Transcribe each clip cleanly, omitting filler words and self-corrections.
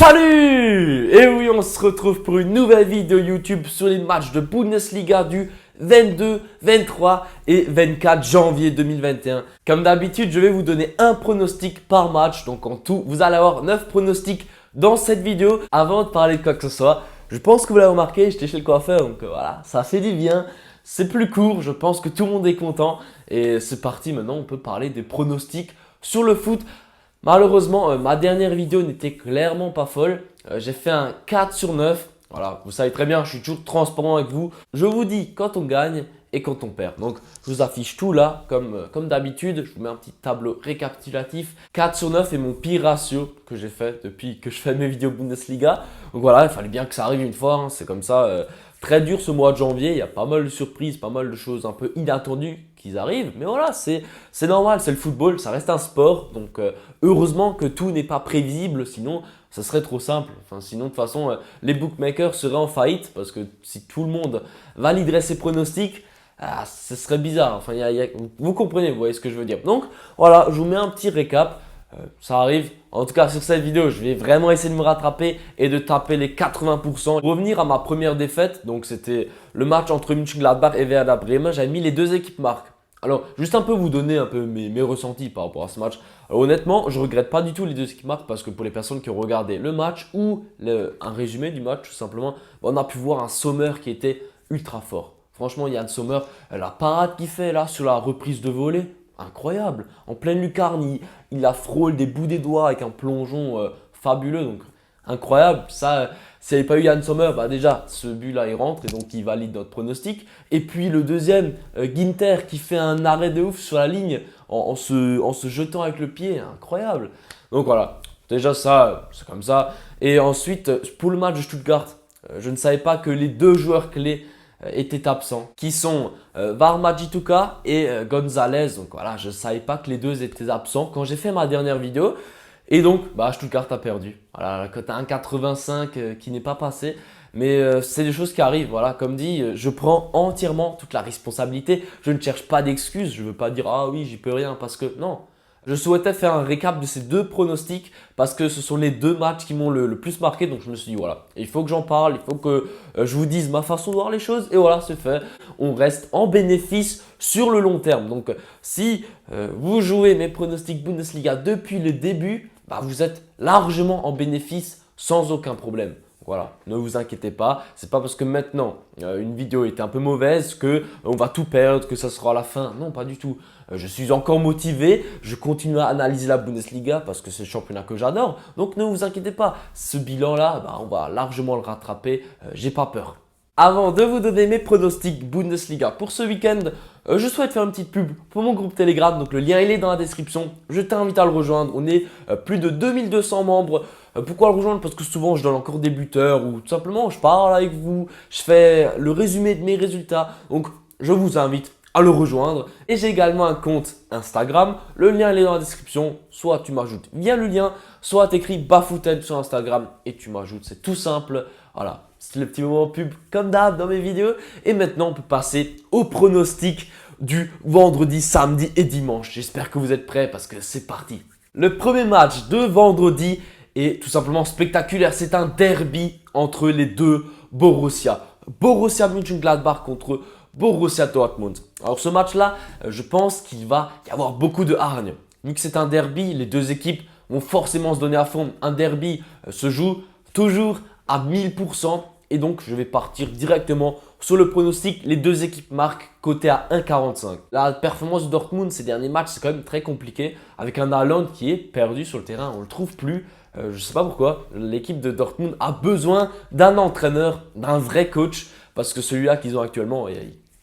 Salut! Et oui, on se retrouve pour une nouvelle vidéo YouTube sur les matchs de Bundesliga du 22, 23 et 24 janvier 2021. Comme d'habitude, je vais vous donner un pronostic par match. Donc en tout, vous allez avoir 9 pronostics dans cette vidéo. Avant de parler de quoi que ce soit, je pense que vous l'avez remarqué, j'étais chez le coiffeur. Donc voilà, ça fait du bien. C'est plus court, je pense que tout le monde est content. Et c'est parti, maintenant on peut parler des pronostics sur le foot. Malheureusement, ma dernière vidéo n'était clairement pas folle. J'ai fait un 4 sur 9. Voilà, vous savez très bien, je suis toujours transparent avec vous. Je vous dis quand on gagne et quand on perd. Donc, je vous affiche tout là, comme d'habitude. Je vous mets un petit tableau récapitulatif. 4 sur 9 est mon pire ratio que j'ai fait depuis que je fais mes vidéos Bundesliga. Donc voilà, il fallait bien que ça arrive une fois. Hein. C'est comme ça. Très dur ce mois de janvier. Il y a pas mal de surprises, pas mal de choses un peu inattendues qui arrivent. Mais voilà, c'est normal, c'est le football, ça reste un sport. Donc heureusement que tout n'est pas prévisible, sinon ça serait trop simple. Enfin, sinon de toute façon, les bookmakers seraient en faillite parce que si tout le monde validerait ses pronostics, ce serait bizarre. Enfin, vous comprenez, vous voyez ce que je veux dire. Donc voilà, je vous mets un petit récap. Ça arrive. En tout cas, sur cette vidéo, je vais vraiment essayer de me rattraper et de taper les 80%. Revenir à ma première défaite, donc c'était le match entre Mönchengladbach et Werder Bremen. J'avais mis les deux équipes marques. Alors, juste un peu vous donner un peu mes ressentis par rapport à ce match. Honnêtement, je ne regrette pas du tout les deux équipes marques parce que pour les personnes qui ont regardé le match ou un résumé du match, tout simplement, on a pu voir un Sommer qui était ultra fort. Franchement, Yann Sommer, la parade qu'il fait là sur la reprise de volée, incroyable. En pleine lucarne, il la frôle des bouts des doigts avec un plongeon fabuleux. Donc, incroyable. Ça, s'il n'y avait pas eu Yann Sommer, bah déjà, ce but-là, il rentre et donc il valide notre pronostic. Et puis le deuxième, Ginter, qui fait un arrêt de ouf sur la ligne en se jetant avec le pied. Incroyable. Donc voilà, déjà ça, c'est comme ça. Et ensuite, pour le match de Stuttgart, je ne savais pas que les deux joueurs clés étaient absents, qui sont Varmajituka et Gonzalez. Donc voilà, je ne savais pas que les deux étaient absents quand j'ai fait ma dernière vidéo. Et donc, Stuttgart a perdu. Voilà, la cote à 1,85 qui n'est pas passée. Mais c'est des choses qui arrivent. Voilà, comme dit, je prends entièrement toute la responsabilité. Je ne cherche pas d'excuses. Je ne veux pas dire « Ah oui, j'y peux rien » parce que non. Je souhaitais faire un récap de ces deux pronostics parce que ce sont les deux matchs qui m'ont le plus marqué. Donc je me suis dit voilà, il faut que j'en parle, il faut que je vous dise ma façon de voir les choses. Et voilà, c'est fait. On reste en bénéfice sur le long terme. Donc si vous jouez mes pronostics Bundesliga depuis le début, vous êtes largement en bénéfice sans aucun problème. Voilà, ne vous inquiétez pas, c'est pas parce que maintenant une vidéo était un peu mauvaise que on va tout perdre, que ça sera la fin. Non, pas du tout. Je suis encore motivé, je continue à analyser la Bundesliga parce que c'est le championnat que j'adore. Donc ne vous inquiétez pas, ce bilan-là, on va largement le rattraper, j'ai pas peur. Avant de vous donner mes pronostics Bundesliga pour ce week-end, je souhaite faire une petite pub pour mon groupe Telegram. Donc le lien il est dans la description. Je t'invite à le rejoindre. On est plus de 2200 membres. Pourquoi le rejoindre? Parce que souvent je donne encore des buteurs ou tout simplement je parle avec vous. Je fais le résumé de mes résultats. Donc je vous invite à le rejoindre. Et j'ai également un compte Instagram. Le lien il est dans la description. Soit tu m'ajoutes via le lien, soit tu écris Bafouted sur Instagram et tu m'ajoutes. C'est tout simple. Voilà. C'est le petit moment pub comme d'hab dans mes vidéos. Et maintenant, on peut passer au pronostic du vendredi, samedi et dimanche. J'espère que vous êtes prêts parce que c'est parti. Le premier match de vendredi est tout simplement spectaculaire. C'est un derby entre les deux Borussia. Borussia Mönchengladbach contre Borussia Dortmund. Alors ce match-là, je pense qu'il va y avoir beaucoup de hargne. Vu que c'est un derby, les deux équipes vont forcément se donner à fond. Un derby se joue toujours à 1000%. Et donc, je vais partir directement sur le pronostic. Les deux équipes marquent coté à 1,45. La performance de Dortmund ces derniers matchs, c'est quand même très compliqué. Avec un Haaland qui est perdu sur le terrain, on ne le trouve plus. Je ne sais pas pourquoi. L'équipe de Dortmund a besoin d'un entraîneur, d'un vrai coach. Parce que celui-là qu'ils ont actuellement,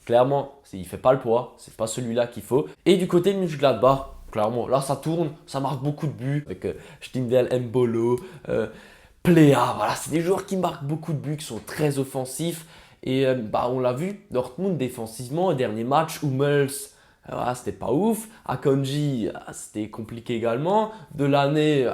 clairement, il ne fait pas le poids. Ce n'est pas celui-là qu'il faut. Et du côté de Mönchengladbach, clairement, là ça tourne, ça marque beaucoup de buts. Avec Stindl, Mbolo, Pléa, voilà, c'est des joueurs qui marquent beaucoup de buts, qui sont très offensifs. Et on l'a vu, Dortmund défensivement, le dernier match, Hummels, voilà, c'était pas ouf. Akanji, c'était compliqué également. Delaney,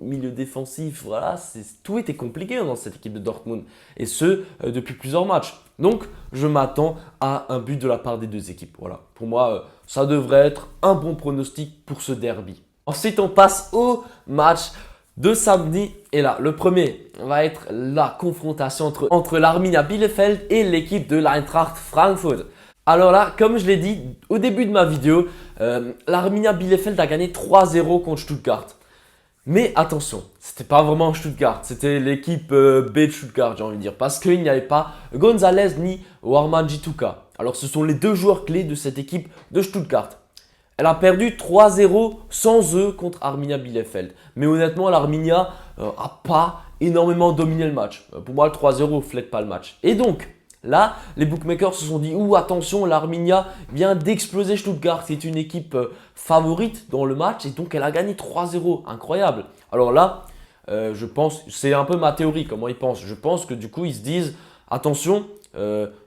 milieu défensif, voilà, tout était compliqué dans cette équipe de Dortmund. Et ce, depuis plusieurs matchs. Donc, je m'attends à un but de la part des deux équipes. Voilà, pour moi, ça devrait être un bon pronostic pour ce derby. Ensuite, on passe au match de samedi. Et là, le premier va être la confrontation entre l'Arminia Bielefeld et l'équipe de l'Eintracht Frankfurt. Alors là, comme je l'ai dit au début de ma vidéo, l'Arminia Bielefeld a gagné 3-0 contre Stuttgart. Mais attention, c'était pas vraiment Stuttgart, c'était l'équipe B de Stuttgart, j'ai envie de dire, parce qu'il n'y avait pas Gonzalez ni Warman Jituka. Alors ce sont les deux joueurs clés de cette équipe de Stuttgart. Elle a perdu 3-0 sans eux contre Arminia Bielefeld. Mais honnêtement, l'Arminia a pas énormément dominé le match. Pour moi, le 3-0 ne reflète pas le match. Et donc, là, les bookmakers se sont dit « Ouh, attention, l'Arminia vient d'exploser Stuttgart. C'est une équipe favorite dans le match et donc elle a gagné 3-0. Incroyable. » Alors là, je pense, c'est un peu ma théorie, comment ils pensent. Je pense que du coup, ils se disent « Attention,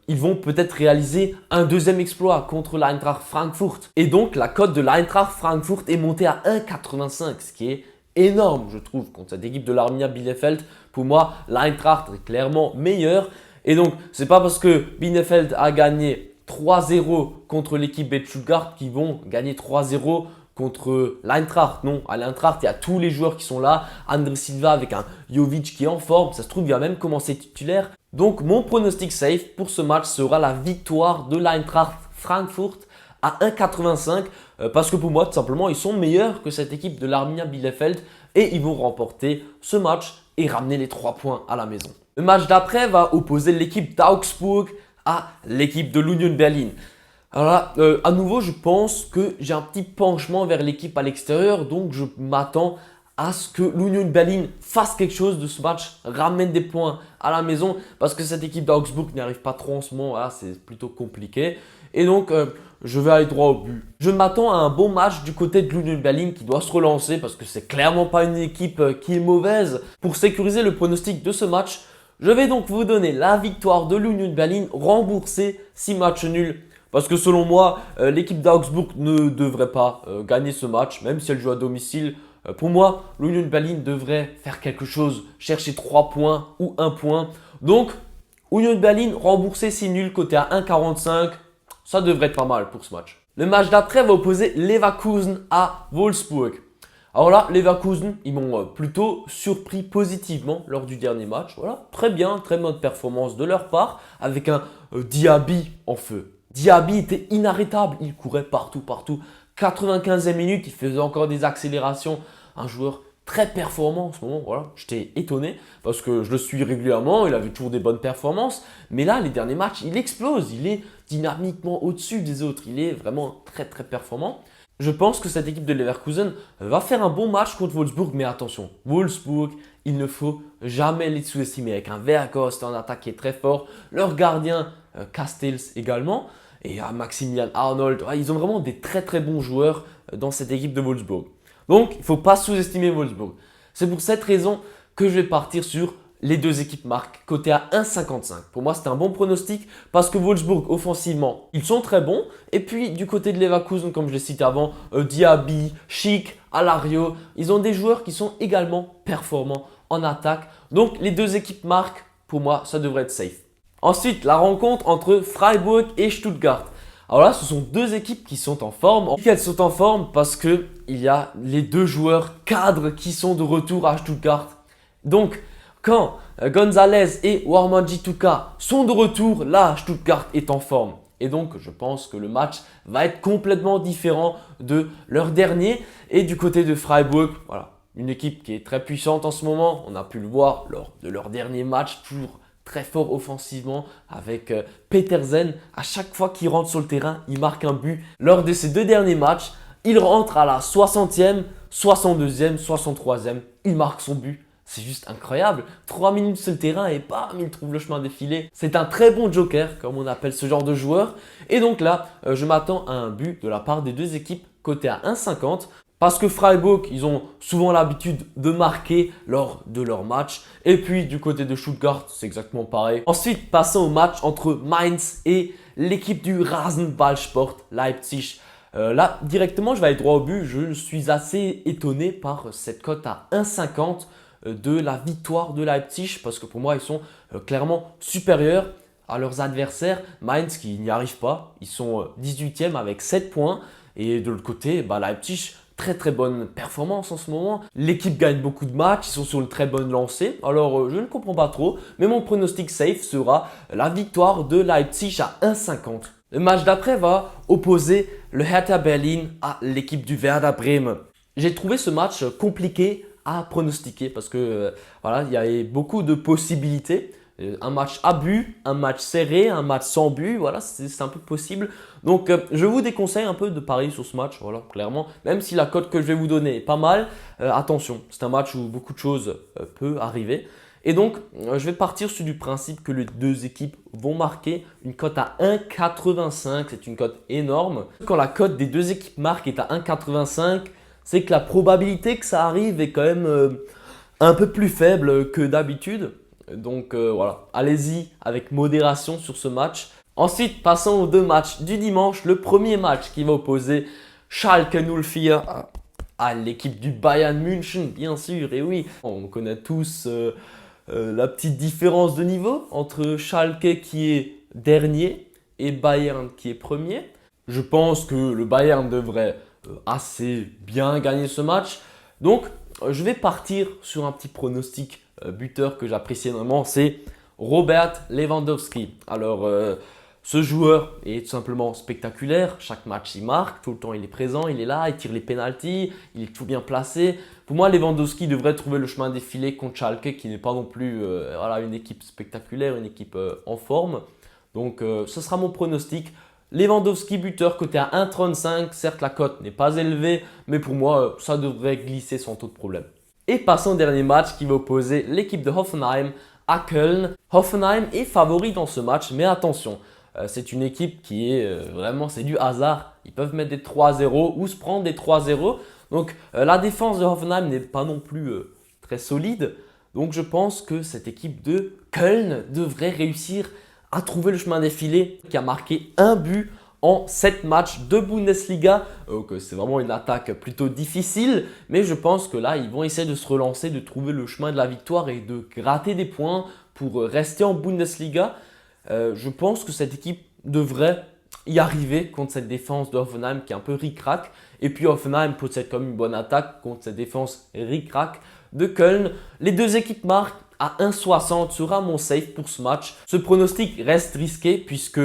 ils vont peut-être réaliser un deuxième exploit contre l'Eintracht Frankfurt. » Et donc, la cote de l'Eintracht Frankfurt est montée à 1,85, ce qui est énorme, je trouve, contre cette équipe de l'Arminia Bielefeld. Pour moi, l'Eintracht est clairement meilleure. Et donc, c'est pas parce que Bielefeld a gagné 3-0 contre l'équipe de Stuttgart qu'ils vont gagner 3-0 contre l'Eintracht. Non, à l'Eintracht, il y a tous les joueurs qui sont là. André Silva avec un Jovic qui est en forme. Ça se trouve, il va même commencer titulaire. Donc, mon pronostic safe pour ce match sera la victoire de l'Eintracht Frankfurt à 1,85 parce que pour moi, tout simplement, ils sont meilleurs que cette équipe de l'Arminia Bielefeld et ils vont remporter ce match et ramener les 3 points à la maison. Le match d'après va opposer l'équipe d'Augsburg à l'équipe de l'Union Berlin. Alors là, à nouveau, je pense que j'ai un petit penchement vers l'équipe à l'extérieur, donc je m'attends à ce que l'Union Berlin fasse quelque chose de ce match, ramène des points à la maison, parce que cette équipe d'Augsburg n'y arrive pas trop en ce moment, là, c'est plutôt compliqué. Et donc, je vais aller droit au but. Je m'attends à un bon match du côté de l'Union Berlin qui doit se relancer, parce que c'est clairement pas une équipe qui est mauvaise. Pour sécuriser le pronostic de ce match, je vais donc vous donner la victoire de l'Union Berlin remboursée 6 matchs nuls. Parce que selon moi, l'équipe d'Augsburg ne devrait pas gagner ce match, même si elle joue à domicile. Pour moi, l'Union Berlin devrait faire quelque chose, chercher 3 points ou 1 point. Donc, Union Berlin remboursé 6 nuls, côté à 1,45. Ça devrait être pas mal pour ce match. Le match d'après va opposer Leverkusen à Wolfsburg. Alors là, Leverkusen, ils m'ont plutôt surpris positivement lors du dernier match. Voilà, très bien, très bonne performance de leur part, avec un Diaby en feu. Diaby était inarrêtable, il courait partout. 95e minute, il faisait encore des accélérations. Un joueur très performant en ce moment, voilà. J'étais étonné parce que je le suis régulièrement, il avait toujours des bonnes performances. Mais là, les derniers matchs, il explose, il est dynamiquement au-dessus des autres. Il est vraiment très performant. Je pense que cette équipe de Leverkusen va faire un bon match contre Wolfsburg, mais attention, Wolfsburg, il ne faut jamais les sous-estimer. Avec un Weghorst en attaque qui est très fort, leur gardien Castells également, et Maximilian Arnold, ils ont vraiment des très bons joueurs dans cette équipe de Wolfsburg. Donc, il ne faut pas sous-estimer Wolfsburg. C'est pour cette raison que je vais partir sur les deux équipes marquent, côté à 1,55. Pour moi, c'est un bon pronostic parce que Wolfsburg, offensivement, ils sont très bons. Et puis, du côté de Leverkusen, comme je l'ai cité avant, Diaby, Schick, Alario, ils ont des joueurs qui sont également performants en attaque. Donc, les deux équipes marquent. Pour moi, ça devrait être safe. Ensuite, la rencontre entre Freiburg et Stuttgart. Alors là, ce sont deux équipes qui sont en forme. Elles sont en forme parce qu'il y a les deux joueurs cadres qui sont de retour à Stuttgart. Donc, quand Gonzalez et Warman Jituka sont de retour, là, Stuttgart est en forme. Et donc, je pense que le match va être complètement différent de leur dernier. Et du côté de Freiburg, voilà, une équipe qui est très puissante en ce moment. On a pu le voir lors de leur dernier match, toujours très fort offensivement avec Petersen. À chaque fois qu'il rentre sur le terrain, il marque un but. Lors de ces deux derniers matchs, il rentre à la 60e, 62e, 63e. Il marque son but. C'est juste incroyable. 3 minutes sur le terrain et bam, il trouve le chemin défilé. C'est un très bon joker, comme on appelle ce genre de joueur. Et donc là, je m'attends à un but de la part des deux équipes, côté à 1,50. Parce que Freiburg, ils ont souvent l'habitude de marquer lors de leur match. Et puis du côté de Stuttgart, c'est exactement pareil. Ensuite, passons au match entre Mainz et l'équipe du Rasenballsport Leipzig. Là, directement, je vais aller droit au but. Je suis assez étonné par cette cote à 1,50 de la victoire de Leipzig. Parce que pour moi, ils sont clairement supérieurs à leurs adversaires. Mainz qui n'y arrivent pas. Ils sont 18e avec 7 points. Et de l'autre côté, Leipzig, très bonne performance en ce moment. L'équipe gagne beaucoup de matchs, ils sont sur une très bonne lancée. Alors je ne comprends pas trop, mais mon pronostic safe sera la victoire de Leipzig à 1,50. Le match d'après va opposer le Hertha Berlin à l'équipe du Werder Bremen. J'ai trouvé ce match compliqué à pronostiquer parce que voilà, il y avait beaucoup de possibilités. Un match à but, un match serré, un match sans but, voilà, c'est un peu possible. Donc je vous déconseille un peu de parier sur ce match, voilà, clairement. Même si la cote que je vais vous donner est pas mal, attention, c'est un match où beaucoup de choses peuvent arriver. Et donc, je vais partir sur du principe que les deux équipes vont marquer une cote à 1,85. C'est une cote énorme. Quand la cote des deux équipes marque est à 1,85, c'est que la probabilité que ça arrive est quand même un peu plus faible que d'habitude. Donc voilà, allez-y avec modération sur ce match. Ensuite, passons aux deux matchs du dimanche. Le premier match qui va opposer Schalke 04 à l'équipe du Bayern München, bien sûr. Et oui, on connaît tous la petite différence de niveau entre Schalke qui est dernier et Bayern qui est premier. Je pense que le Bayern devrait assez bien gagner ce match. Donc, je vais partir sur un petit pronostic buteur que j'apprécie énormément, c'est Robert Lewandowski. Alors, ce joueur est tout simplement spectaculaire. Chaque match, il marque. Tout le temps, il est présent. Il est là. Il tire les pénaltys. Il est tout bien placé. Pour moi, Lewandowski devrait trouver le chemin des filets contre Schalke, qui n'est pas non plus voilà, une équipe spectaculaire, une équipe en forme. Donc, ce sera mon pronostic. Lewandowski buteur côté à 1,35. Certes, la cote n'est pas élevée, mais pour moi, ça devrait glisser sans trop de problème. Et passons au dernier match qui va opposer l'équipe de Hoffenheim à Köln. Hoffenheim est favori dans ce match, mais attention, c'est une équipe qui est vraiment, c'est du hasard. Ils peuvent mettre des 3-0 ou se prendre des 3-0. Donc la défense de Hoffenheim n'est pas non plus très solide. Donc je pense que cette équipe de Köln devrait réussir à trouver le chemin des filets, qui a marqué un but en 7 matchs de Bundesliga. C'est vraiment une attaque plutôt difficile, mais je pense que là, ils vont essayer de se relancer, de trouver le chemin de la victoire et de gratter des points pour rester en Bundesliga. Je pense que cette équipe devrait y arriver contre cette défense de Hoffenheim qui est un peu ric-rac. Et puis Hoffenheim possède comme une bonne attaque contre cette défense ric-rac de Köln. Les deux équipes marquent à 1,60 sera mon safe pour ce match. Ce pronostic reste risqué puisque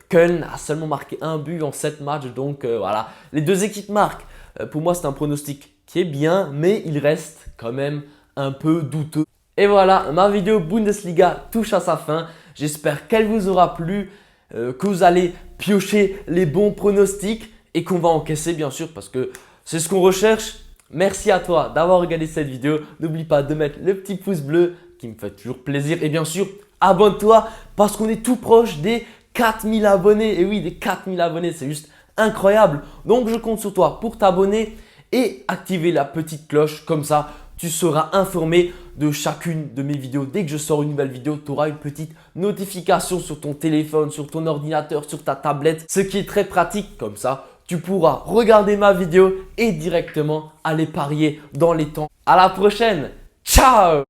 Köln a seulement marqué un but en 7 matchs. Donc voilà, les deux équipes marquent. Pour moi, c'est un pronostic qui est bien, mais il reste quand même un peu douteux. Et voilà, ma vidéo Bundesliga touche à sa fin. J'espère qu'elle vous aura plu, que vous allez piocher les bons pronostics et qu'on va encaisser bien sûr parce que c'est ce qu'on recherche. Merci à toi d'avoir regardé cette vidéo. N'oublie pas de mettre le petit pouce bleu qui me fait toujours plaisir. Et bien sûr, abonne-toi parce qu'on est tout proche des 4000 abonnés. Et oui, des 4000 abonnés, c'est juste incroyable. Donc, je compte sur toi pour t'abonner et activer la petite cloche. Comme ça, tu seras informé de chacune de mes vidéos. Dès que je sors une nouvelle vidéo, tu auras une petite notification sur ton téléphone, sur ton ordinateur, sur ta tablette. Ce qui est très pratique. Comme ça, tu pourras regarder ma vidéo et directement aller parier dans les temps. À la prochaine. Ciao!